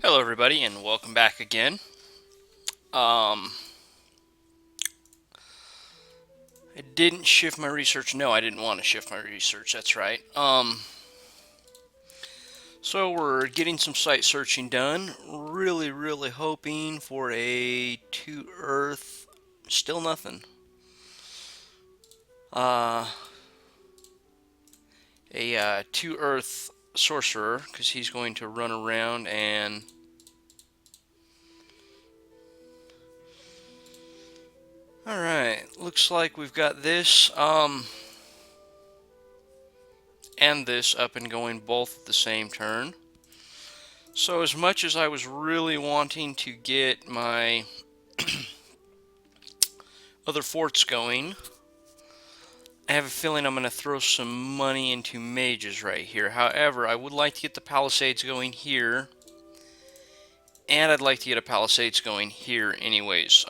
Hello, everybody, and welcome back again. Um, I didn't shift my research. No, I didn't want to shift my research. That's right. So we're getting some site searching done. Really hoping for a to Earth. Still nothing. Uh, a to Earth sorcerer, because he's going to run around and. All right, looks like we've got this. And this up and going both at the same turn. So as much as I was really wanting to get my other forts going, I have a feeling I'm going to throw some money into mages right here. However, I would like to get the palisades going here, and I'd like to get a palisades going here anyways.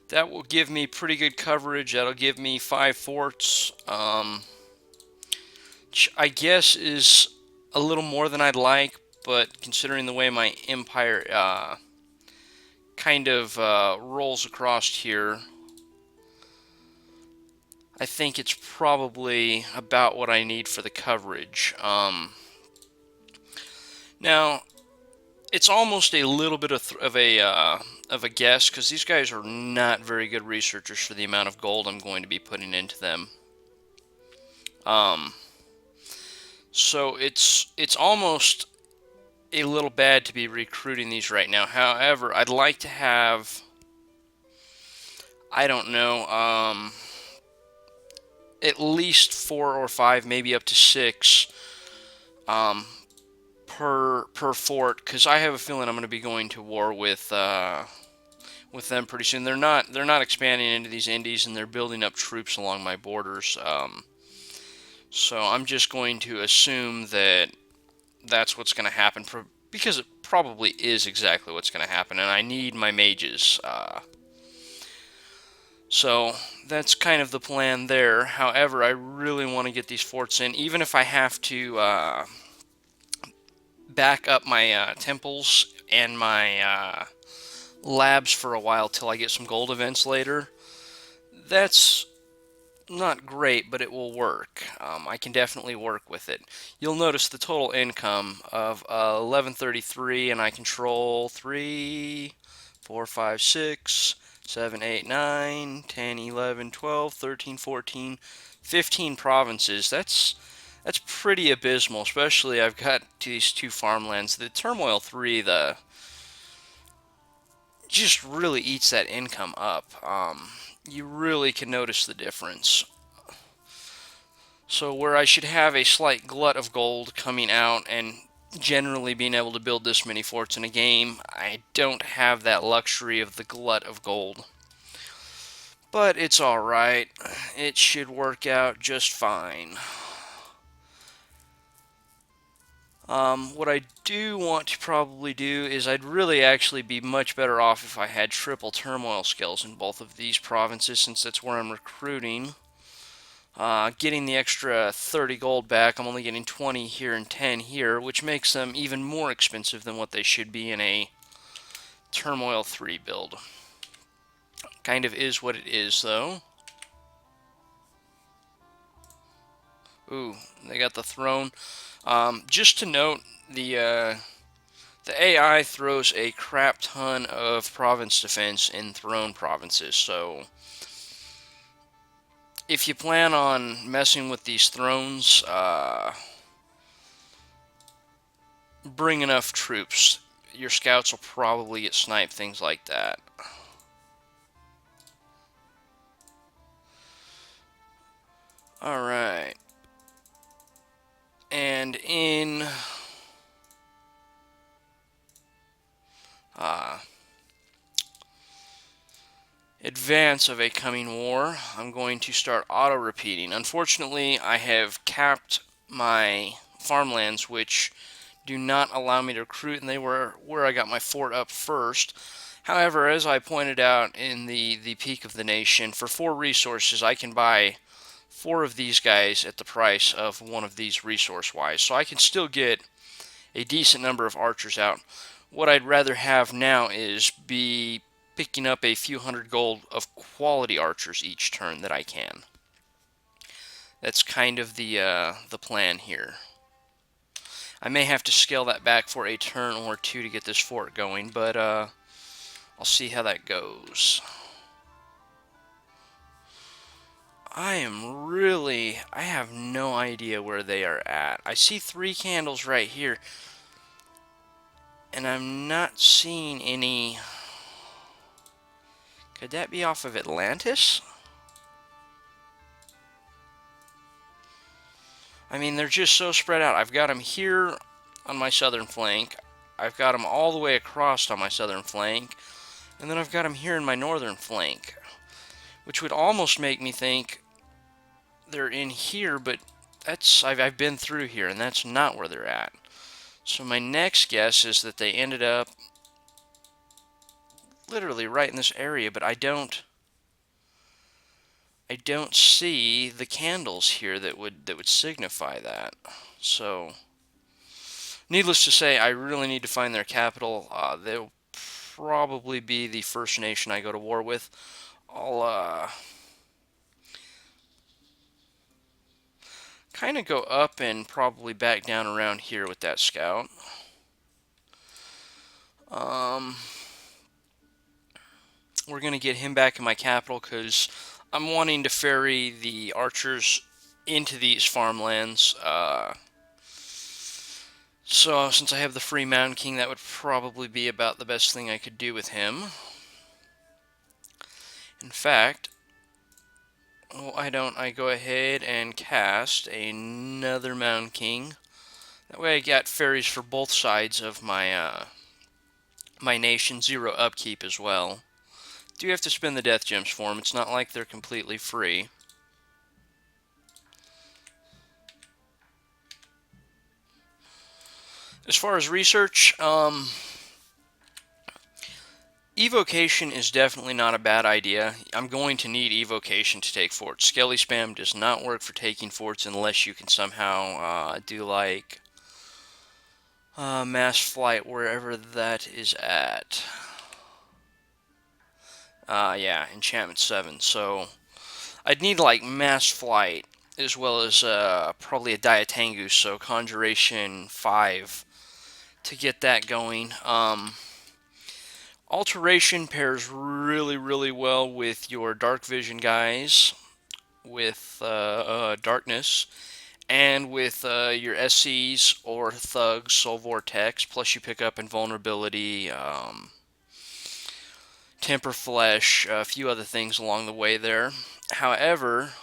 That will give me pretty good coverage. That'll give me 5 forts, which I guess is a little more than I'd like, but considering the way my empire kind of rolls across here, I think it's probably about what I need for the coverage. Now, it's almost a little bit of a guess, because these guys are not very good researchers for the amount of gold I'm going to be putting into them. Um, so it's almost a little bad to be recruiting these right now. However, I'd like to have, I don't know, at least 4 or 5, maybe up to 6 um, per fort, because I have a feeling I'm going to be going to war with them pretty soon. They're not expanding into these indies, and they're building up troops along my borders. So I'm just going to assume that that's what's going to happen, because it probably is exactly what's going to happen, and I need my mages. So that's kind of the plan there. However, I really want to get these forts in, even if I have to back up my temples and my labs for a while till I get some gold events later. That's not great, but it will work. I can definitely work with it. You'll notice the total income of 1133, and I control 3, 4, 5, 6, 7, 8, 9, 10, 11, 12, 13, 14, 15 provinces. That's pretty abysmal, especially I've got these 2 farmlands. The Turmoil 3, the just really eats that income up. You really can notice the difference. So where I should have a slight glut of gold coming out and generally being able to build this many forts in a game, I don't have that luxury of the glut of gold. But it's alright. It should work out just fine. What I do want to probably do is I'd really actually be much better off if I had triple turmoil skills in both of these provinces, since that's where I'm recruiting. Getting the extra 30 gold back, I'm only getting 20 here and 10 here, which makes them even more expensive than what they should be in a Turmoil 3 build. Kind of is what it is, though. Ooh, they got the throne. Just to note, the AI throws a crap ton of province defense in throne provinces, so if you plan on messing with these thrones, bring enough troops. Your scouts will probably get sniped, things like that. Alright. And in uh, advance of a coming war, I'm going to start auto-repeating. Unfortunately, I have capped my farmlands, which do not allow me to recruit, and they were where I got my fort up first. However, as I pointed out in the Peak of the Nation, for 4 resources, I can buy 4 of these guys at the price of one of these resource-wise. So I can still get a decent number of archers out. What I'd rather have now is be picking up a few hundred gold of quality archers each turn that I can. That's kind of the plan here. I may have to scale that back for a turn or two to get this fort going, but I'll see how that goes. I have no idea where they are at. I see 3 candles right here, and I'm not seeing any. Could that be off of Atlantis? I mean, they're just so spread out. I've got them here on my southern flank. I've got them all the way across on my southern flank. And then I've got them here in my northern flank. Which would almost make me think they're in here, but I've been through here, and that's not where they're at. So my next guess is that they ended up literally right in this area, but I don't see the candles here that would signify that. So, needless to say, I really need to find their capital. They'll probably be the first nation I go to war with. I'll kind of go up and probably back down around here with that scout. We're going to get him back in my capital because I'm wanting to ferry the archers into these farmlands. So since I have the free Mountain King, that would probably be about the best thing I could do with him. In fact, why don't I go ahead and cast another Mountain King? That way I got ferries for both sides of my my nation, 0 upkeep as well. Do have to spend the death gems for them. It's not like they're completely free. As far as research, evocation is definitely not a bad idea. I'm going to need evocation to take forts. Skelly spam does not work for taking forts unless you can somehow do like mass flight wherever that is at. Yeah, enchantment 7. So I'd need like mass flight as well as probably a Diatangus, so conjuration 5 to get that going. Alteration pairs really well with your dark vision guys, with darkness, and with your SCs or thugs, soul vortex. Plus you pick up invulnerability, temper flesh, a few other things along the way there. However,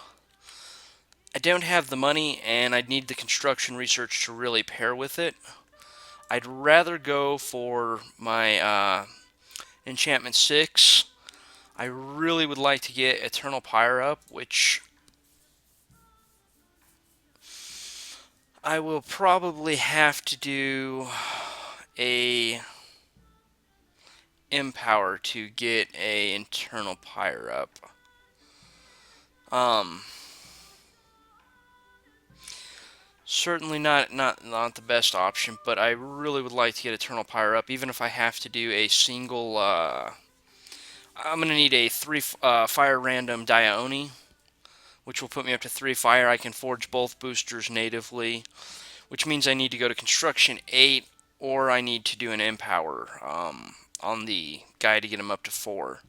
I don't have the money, and I'd need the construction research to really pair with it. I'd rather go for my enchantment 6. I really would like to get Eternal Pyre up, which I will probably have to do a Empower to get a Eternal Pyre up. Certainly not the best option, but I really would like to get Eternal Pyre up, even if I have to do a single. I'm going to need a 3 fire random Dione, which will put me up to 3 fire. I can forge both boosters natively, which means I need to go to construction 8, or I need to do an Empower on the guy to get him up to 4.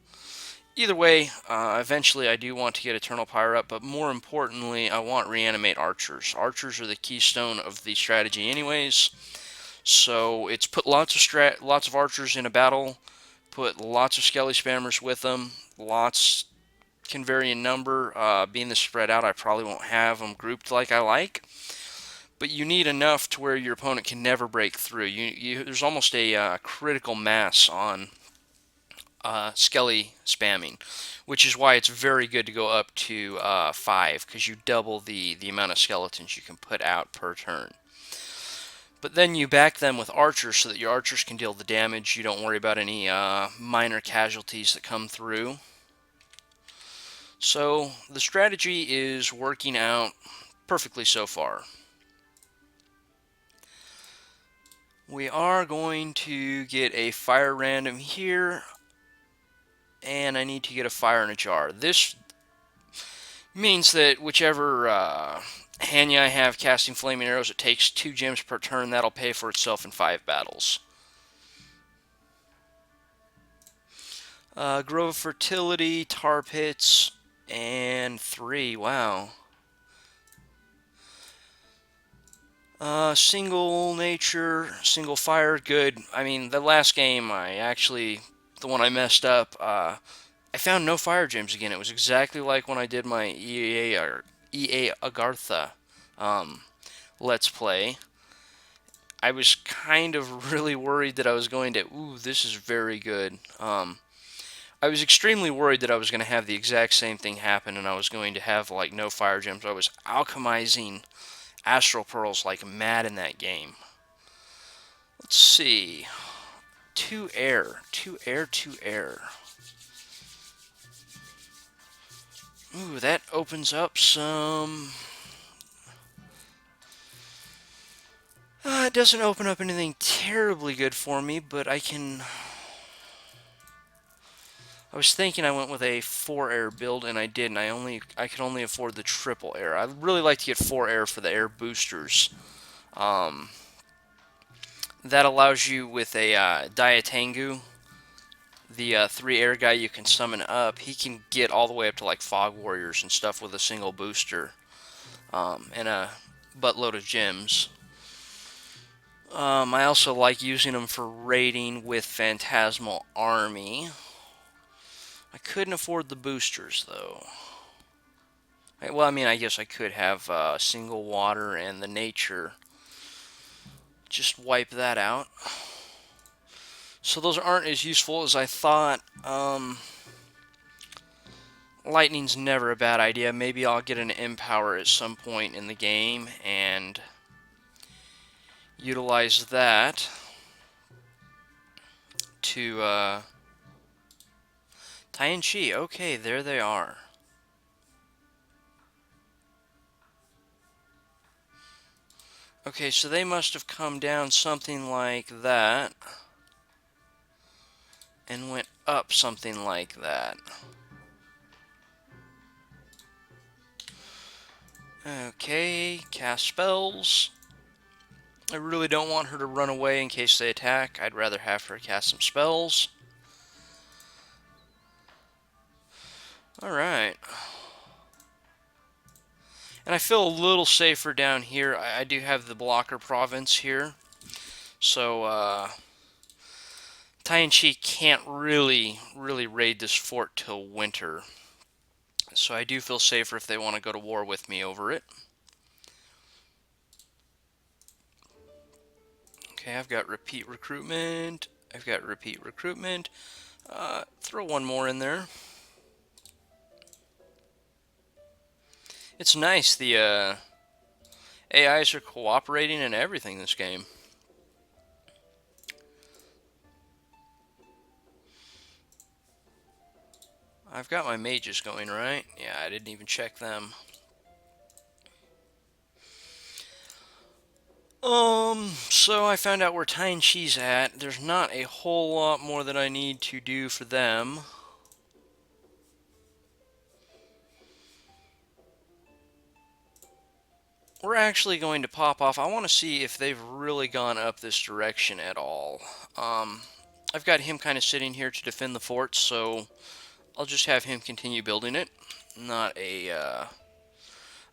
Either way, eventually I do want to get Eternal Pyre up, but more importantly, I want Reanimate Archers. Archers are the keystone of the strategy anyways, so it's put lots of archers in a battle, put lots of Skelly Spammers with them, lots can vary in number. Being this spread out, I probably won't have them grouped like I like, but you need enough to where your opponent can never break through. There's almost a critical mass on Skelly spamming, which is why it's very good to go up to 5, because you double the amount of skeletons you can put out per turn. But then you back them with archers so that your archers can deal the damage. You don't worry about any minor casualties that come through. So the strategy is working out perfectly so far. We are going to get a fire random here, and I need to get a fire in a jar. This means that whichever Hanya I have casting flaming arrows, it takes 2 gems per turn. That'll pay for itself in 5 battles. Grove of Fertility, Tar Pits, and 3. Wow. Single nature, single fire, good. I mean, the last game, the one I messed up, I found no fire gems again. It was exactly like when I did my EA Agartha um, Let's Play. I was kind of really worried that I was going to, ooh, this is very good. I was extremely worried that I was going to have the exact same thing happen and I was going to have, like, no fire gems. I was alchemizing Astral Pearls like mad in that game. Let's see. 2 air. 2 air, 2 air. Ooh, that opens up some... it doesn't open up anything terribly good for me, but I can... I was thinking I went with a 4 air build, and I didn't. I could only afford the triple air. I'd really like to get 4 air for the air boosters. That allows you with a Diatangu, the 3 air guy you can summon up. He can get all the way up to like Fog Warriors and stuff with a single booster, and a buttload of gems. I also like using them for raiding with Phantasmal Army. I couldn't afford the boosters, though. Well, I mean, I guess I could have single water and the nature. Just wipe that out. So those aren't as useful as I thought. Lightning's never a bad idea. Maybe I'll get an Empower at some point in the game and utilize that to Tai-Chi. Okay, there they are. Okay, so they must have come down something like that and went up something like that. Okay, cast spells. I really don't want her to run away in case they attack. I'd rather have her cast some spells. Alright. And I feel a little safer down here. I do have the blocker province here. So, Tai-Chi can't really raid this fort till winter. So I do feel safer if they want to go to war with me over it. Okay, I've got repeat recruitment. Throw one more in there. It's nice, the AIs are cooperating and everything this game. I've got my mages going, right? Yeah, I didn't even check them. So I found out where Tai-Chi's at. There's not a whole lot more that I need to do for them. We're actually going to pop off. I want to see if they've really gone up this direction at all. I've got him kind of sitting here to defend the fort, so I'll just have him continue building it. Not a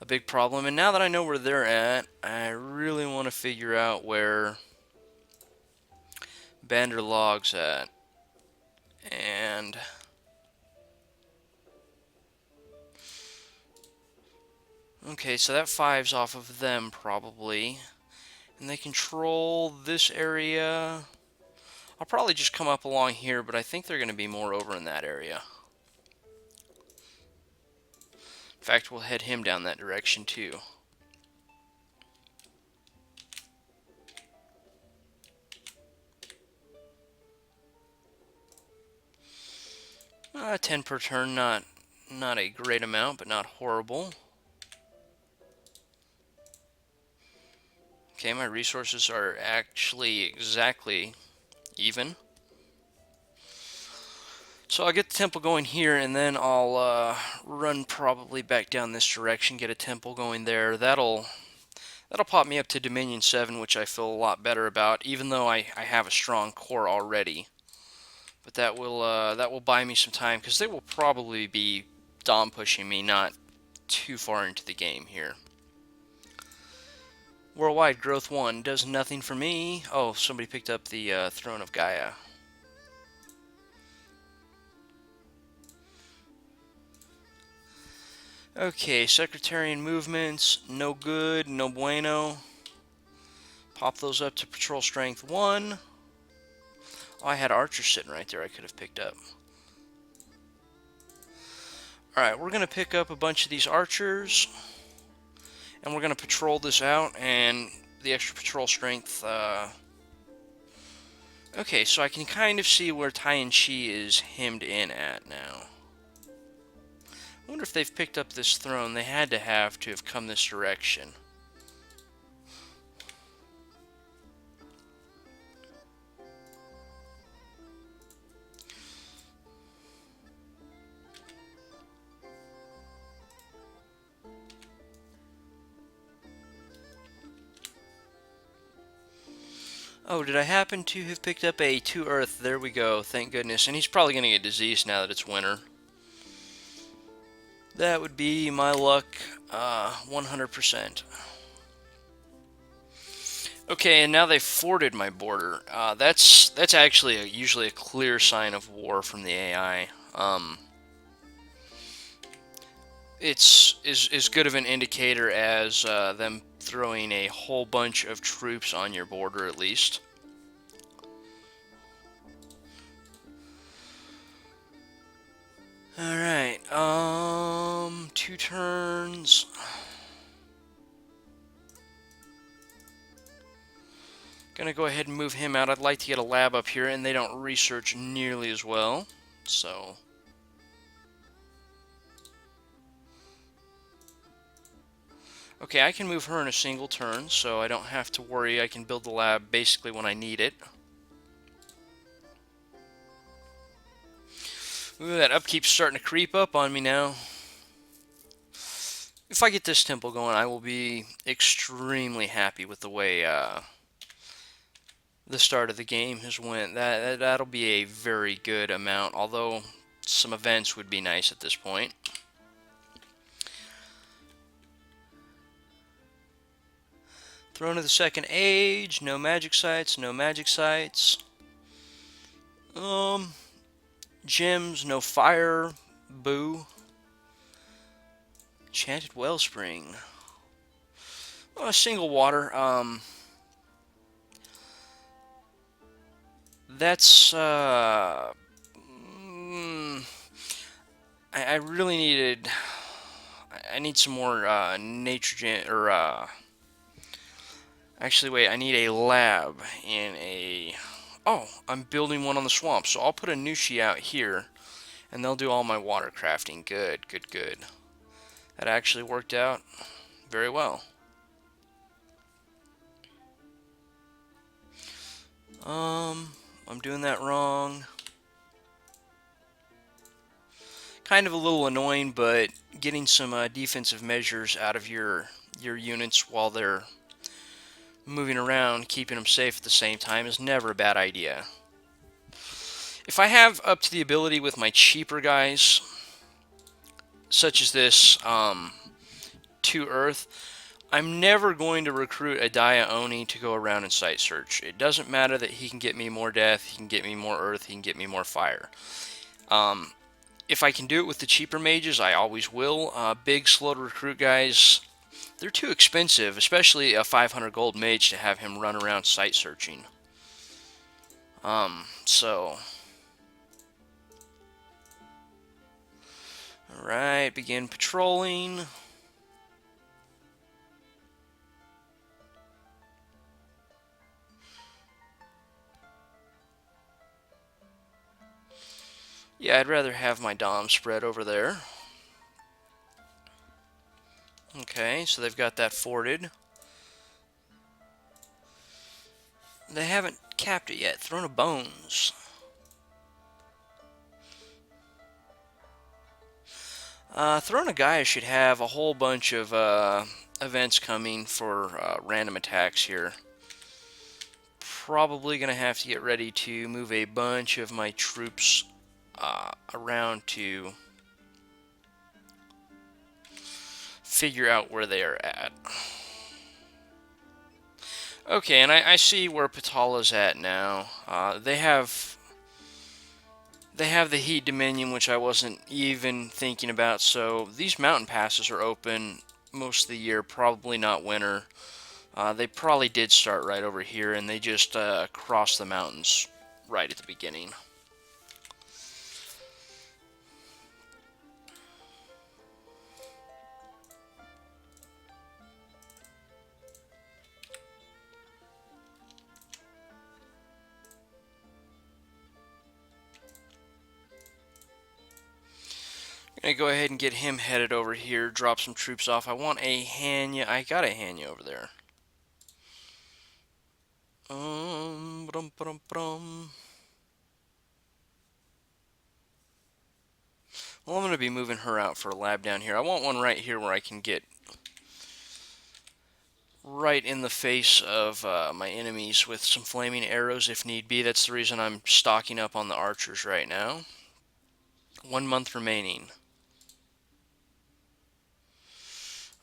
big problem. And now that I know where they're at, I really want to figure out where Banderlog's at. And okay, so that 5's off of them probably. And they control this area. I'll probably just come up along here, but I think they're going to be more over in that area. In fact, we'll head him down that direction too. 10 per turn, not a great amount, but not horrible. Okay, my resources are actually exactly even. So I'll get the temple going here, and then I'll run probably back down this direction, get a temple going there. That'll pop me up to Dominion 7, which I feel a lot better about, even though I have a strong core already. But that will buy me some time, because they will probably be dom pushing me not too far into the game here. Worldwide growth 1 does nothing for me. Oh, somebody picked up the Throne of Gaia. Okay, Secretarian movements, no good, no bueno. Pop those up to Patrol Strength 1. Oh, I had archers sitting right there I could have picked up. Alright, we're going to pick up a bunch of these archers. And we're going to patrol this out, and the extra patrol strength. Okay, so I can kind of see where Tianchi is hemmed in at now. I wonder if they've picked up this throne. They had to have come this direction. Oh, did I happen to have picked up a 2 Earth? There we go, thank goodness. And he's probably going to get diseased now that it's winter. That would be my luck, 100%. Okay, and now they've forded my border. That's actually usually a clear sign of war from the AI. It's as good of an indicator as them throwing a whole bunch of troops on your border, at least. Alright, 2 turns. Gonna go ahead and move him out. I'd like to get a lab up here, and they don't research nearly as well, so... Okay, I can move her in a single turn, so I don't have to worry. I can build the lab basically when I need it. Ooh, that upkeep's starting to creep up on me now. If I get this temple going, I will be extremely happy with the way the start of the game has went. That'll be a very good amount, although some events would be nice at this point. Throne of the Second Age, no magic sites, no magic sites. Gems, no fire, boo. Enchanted Wellspring. Oh, single water, that's, I really needed, I need some more, nitrogen, or, actually, wait, I need a lab in a... Oh, I'm building one on the swamp, so I'll put a Nushi out here, and they'll do all my water crafting. Good, good, good. That actually worked out very well. I'm doing that wrong. Kind of a little annoying, but getting some defensive measures out of your units while they're moving around, keeping them safe at the same time, is never a bad idea. If I have up to the ability with my cheaper guys, such as this 2 Earth, I'm never going to recruit a Dia Oni to go around and site search. It doesn't matter that he can get me more death, he can get me more earth, he can get me more fire. If I can do it with the cheaper mages, I always will. Big, slow to recruit guys, they're too expensive, especially a 500 gold mage to have him run around site searching. So... Alright, begin patrolling. Yeah, I'd rather have my dom spread over there. Okay, so they've got that forded. They haven't capped it yet. Throne of Bones. Throne of Gaia should have a whole bunch of events coming for random attacks here. Probably going to have to get ready to move a bunch of my troops around to figure out where they are at. Okay, and I see where Patala's at now. They have the Heat Dominion, which I wasn't even thinking about. So these mountain passes are open most of the year, probably not winter. They probably did start right over here, and they just crossed the mountains right at the beginning. Gonna go ahead and get him headed over here, drop some troops off. I want a Hanya. I got a Hanya over there. Ba-dum. Well, I'm going to be moving her out for a lab down here. I want one right here where I can get right in the face of my enemies with some flaming arrows if need be. That's the reason I'm stocking up on the archers right now. 1 month remaining.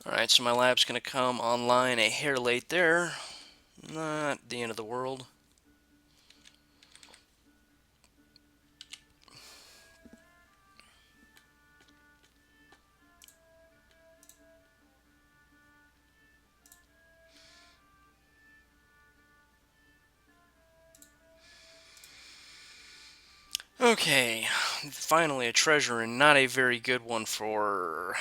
Alright, so my lab's going to come online a hair late there. Not the end of the world. Okay, finally a treasure, and not a very good one for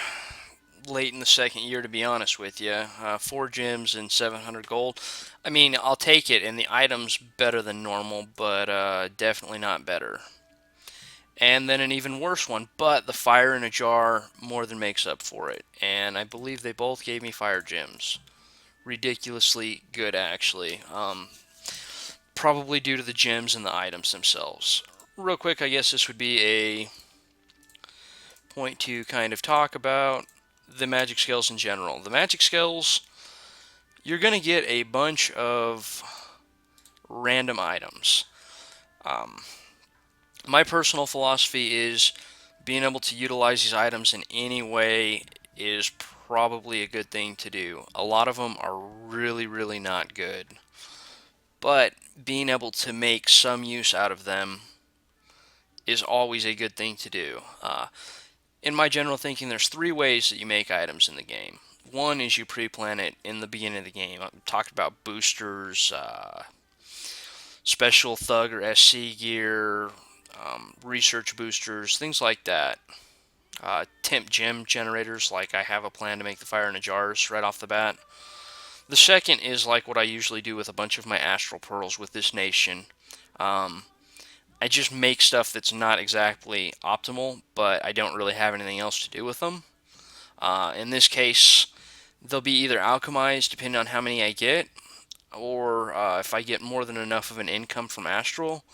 late in the second year, to be honest with you. 4 gems and 700 gold. I mean, I'll take it, and the item's better than normal, but definitely not better. And then an even worse one, but the fire in a jar more than makes up for it. And I believe they both gave me fire gems. Ridiculously good, actually. Probably due to the gems and the items themselves. Real quick, I guess this would be a point to kind of talk about the magic skills in general. The magic skills, you're going to get a bunch of random items. My personal philosophy is being able to utilize these items in any way is probably a good thing to do. A lot of them are really, really not good. But being able to make some use out of them is always a good thing to do. In my general thinking, there's 3 ways that you make items in the game. One is you pre-plan it in the beginning of the game. I'm talking about boosters, special thug or SC gear, research boosters, things like that. Temp gem generators, like I have a plan to make the fire in the jars right off the bat. The second is like what I usually do with a bunch of my astral pearls with this nation. I just make stuff that's not exactly optimal, but I don't really have anything else to do with them. In this case, they'll be either alchemized depending on how many I get, or if I get more than enough of an income from astral,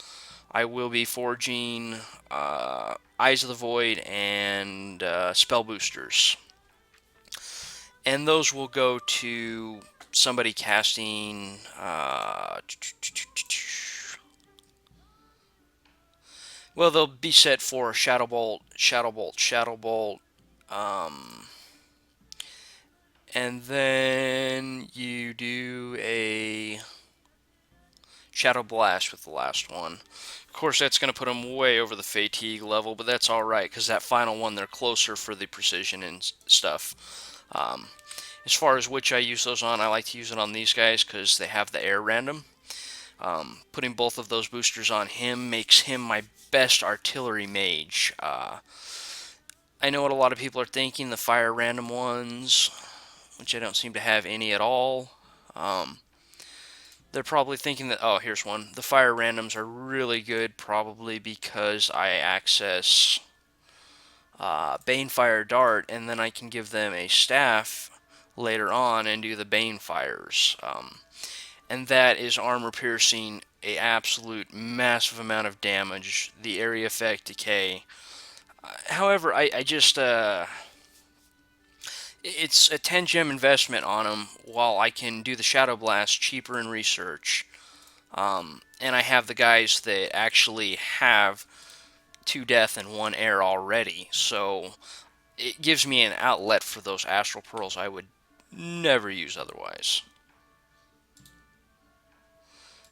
I will be forging Eyes of the Void and spell boosters. And those will go to somebody casting well, they'll be set for Shadow Bolt, Shadow Bolt, Shadow Bolt, and then you do a Shadow Blast with the last one. Of course, that's going to put them way over the fatigue level, but that's alright, because that final one, they're closer for the precision and stuff. As far as which I use those on, I like to use it on these guys, because they have the air random. Putting both of those boosters on him makes him my best artillery mage. I know what a lot of people are thinking, the fire random ones, which I don't seem to have any at all. They're probably thinking that, oh, here's one. The fire randoms are really good, probably because I access Banefire Dart, and then I can give them a staff later on and do the Bane fires. and that is armor piercing, a absolute massive amount of damage, the area effect decay. However, I just it's a 10 gem investment on them, while I can do the Shadow Blast cheaper in research. And I have the guys that actually have 2 death and 1 air already, so it gives me an outlet for those Astral Pearls I would never use otherwise.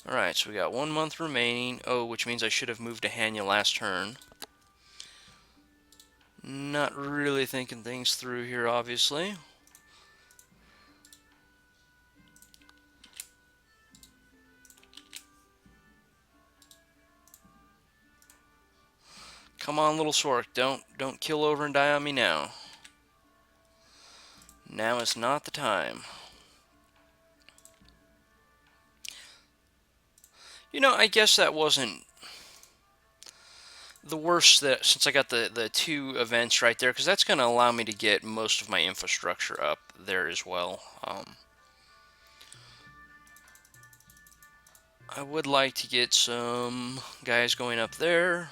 Alright, so we got 1 month remaining. Oh, which means I should have moved to Hanya last turn. Not really thinking things through here, obviously. Come on, little Sork, don't kill over and die on me now. Now is not the time. You know, I guess that wasn't the worst, that since I got the 2 events right there, because that's going to allow me to get most of my infrastructure up there as well. I would like to get some guys going up there.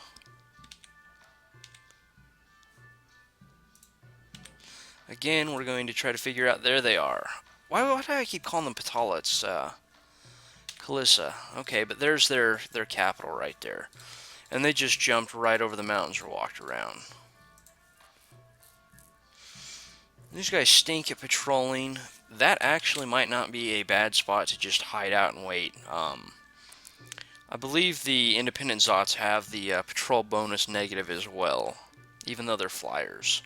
Again, we're going to try to figure out. There they are. Why do I keep calling them Patala? It's Kalissa. Okay, but there's their capital right there. And they just jumped right over the mountains or walked around. These guys stink at patrolling. That actually might not be a bad spot to just hide out and wait. I believe the independent Zots have the patrol bonus negative as well, even though they're flyers.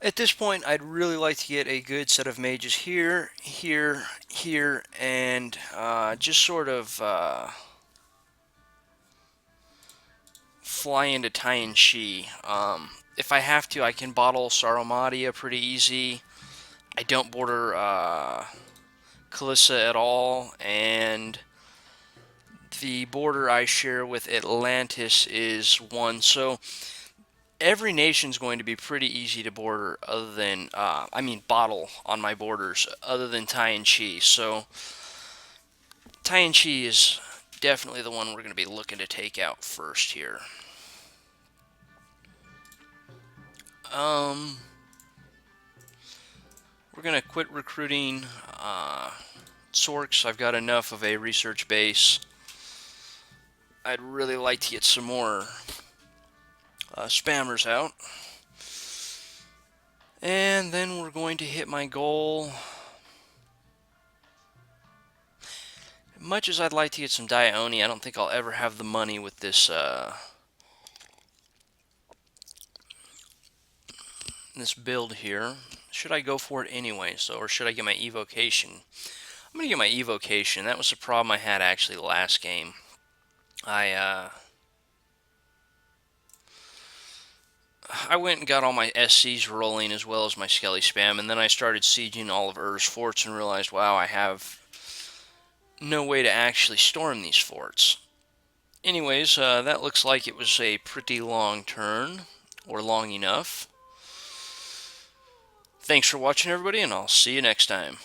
At this point, I'd really like to get a good set of mages here, here, here, and just sort of fly into Tai Chi. If I have to, I can bottle Saromadia pretty easy. I don't border Kalissa at all, and the border I share with Atlantis is 1, so every nation's going to be pretty easy to border, other than, bottle on my borders, other than Tai Chi. So, Tai Chi is definitely the one we're going to be looking to take out first here. We're going to quit recruiting Sorks. I've got enough of a research base. I'd really like to get some more spammers out. And then we're going to hit my goal. Much as I'd like to get some Dione, I don't think I'll ever have the money with this this build here. Should I go for it anyway, or should I get my evocation? I'm going to get my evocation. That was the problem I had actually last game. I went and got all my SCs rolling as well as my Skelly spam, and then I started sieging all of Ur's forts and realized, wow, I have no way to actually storm these forts. Anyways, that looks like it was a pretty long turn, or long enough. Thanks for watching, everybody, and I'll see you next time.